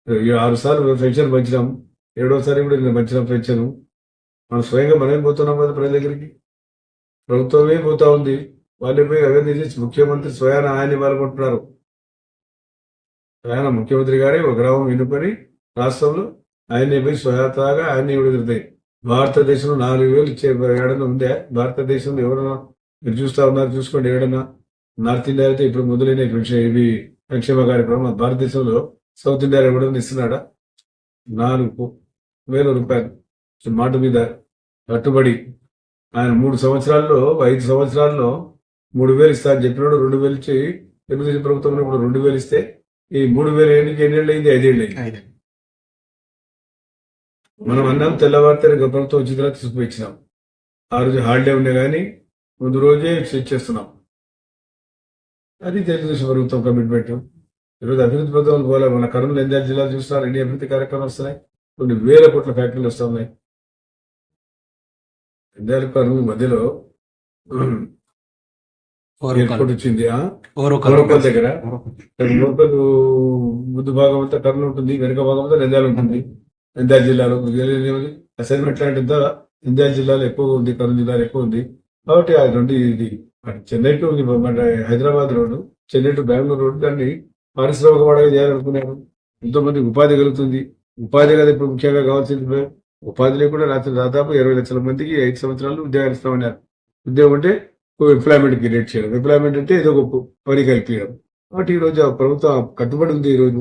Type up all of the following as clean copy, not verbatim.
6 సార్లు పెన్షన్ పంచినాం, 7వసారి కూడా నేను పంచినాం పెన్షన్. మనం స్వయంగా మనమే పోతున్నాం కదా ప్రజల దగ్గరికి, ప్రభుత్వమే పోతా ఉంది. వాళ్ళే పోయి అవేర్నెస్ ముఖ్యమంత్రి స్వయాన ఆయన పాల్గొంటున్నారు. స్వయాన ముఖ్యమంత్రి గారే ఒక గ్రామం ఎన్నుకొని రాష్ట్రంలో ఆయనే పోయి స్వయాతగా ఆయనే విడుదలతాయి. భారతదేశంలో 4,000 ఇచ్చే ఏడన్నా ఉందే? భారతదేశంలో ఎవరన్నా మీరు చూస్తా ఉన్నారు, చూసుకోండి. ఏడన్నా నార్త్ ఇండియా అయితే ఇప్పుడు మొదలైన ఇవి సంక్షేమ కార్యక్రమం. భారతదేశంలో సౌత్ ఇండియాలో కూడా ఇస్తున్నాడా? 4,000 రూపాయలు మాట మీద కట్టుబడి ఆయన 3 సంవత్సరాల్లో 5 సంవత్సరాల్లో 3,000 ఇస్తా అని చెప్పినాడు. 2,000 ఇచ్చి తెలుగుదేశం ప్రభుత్వం ఇప్పుడు 2,000 ఇస్తే ఈ 3,000 ఎన్నేళ్ళు అయింది? 5 ఏళ్ళు అయింది. మనం అన్నాం తెల్లవారితే ప్రభుత్వం వచ్చిన తర్వాత తీసుకుపోయిచ్చినాం. ఆ రోజు హాలిడే ఉండే కానీ ముందు రోజే ఇచ్చేస్తున్నాం. అది తెలుగుదేశం ప్రభుత్వం కమిట్మెంట్. ఈరోజు అభివృద్ధి ప్రభుత్వం పోలే. మన కర్నూలు నంద్యాల జిల్లా చూస్తున్నారు, ఎన్ని అభివృద్ధి కార్యక్రమాలు వస్తున్నాయి. కొన్ని వేల కోట్ల ఫ్యాక్టరీలు వస్తా ఉన్నాయి. నంద్యాల కర్నూలు మధ్యలో ఎయిర్పోర్ట్ వచ్చింది. ఓరకల్ దగ్గర ఓరకల్ ముందు భాగం అంతా కర్నూలు ఉంటుంది, వెనుక భాగం అంతా నంద్యాల ఉంటుంది. నంద్యాల జిల్లాలో అసైన్మెంట్ లాంటి నంద్యాల జిల్లాలో ఎక్కువ ఉంది, కర్నూలు జిల్లాలో ఎక్కువ ఉంది. కాబట్టి అది రెండు ఇది చెన్నై టు మన Hyderabad road, Chennai to Bengaluru road దాన్ని పారిశ్రామిక వాడగా చేయాలనుకున్నారు. ఎంతో మందికి ఉపాధి కలుగుతుంది. ఉపాధి కదా ఇప్పుడు ముఖ్యంగా కావాల్సింది. ఉపాధి లేకుండా దాదాపు 20 లక్షల మందికి 5 సంవత్సరాలు ఉద్యోగాలు ఇస్తామన్నారు. ఉద్యోగం అంటే ఎంప్లాయ్మెంట్ క్రియేట్ చేయడం, ఎంప్లాయ్మెంట్ అంటే ఏదో గొప్ప పని కల్పించడం. కాబట్టి ఈ రోజు ప్రభుత్వం కట్టుబడి ఉంది. ఈ రోజు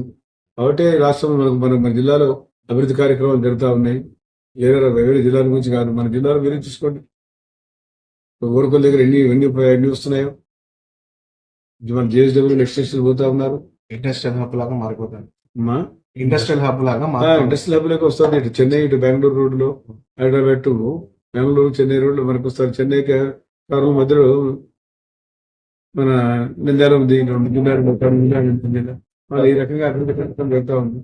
కాబట్టి రాష్ట్రంలో మన జిల్లాలో అభివృద్ధి కార్యక్రమాలు జరుగుతూ ఉన్నాయి. వేరే జిల్లాల గురించి కాదు, మన జిల్లాలో మీరు చూసుకోండి. ఓరకల్ దగ్గర ఎన్ని వస్తున్నాయో. మన జేఎస్డబ్ల్యూ ఎక్స్టెన్షన్ పోతా ఉన్నారు. ఇండస్ట్రియల్ హబ్ లాగా మారిపోతుంది. ఇండస్ట్రియల్ హబ్ లాగా వస్తుంది. ఇటు చెన్నై ఇటు బెంగళూరు రోడ్లో, హైదరాబాద్ టు బెంగళూరు చెన్నై రోడ్లో మనకు వస్తారు. చెన్నై కర్నూలు మధ్యలో మన నంద్యాల ఉంది. ఈ రకంగా అభివృద్ధి కార్యక్రమం జరుగుతూ ఉంది.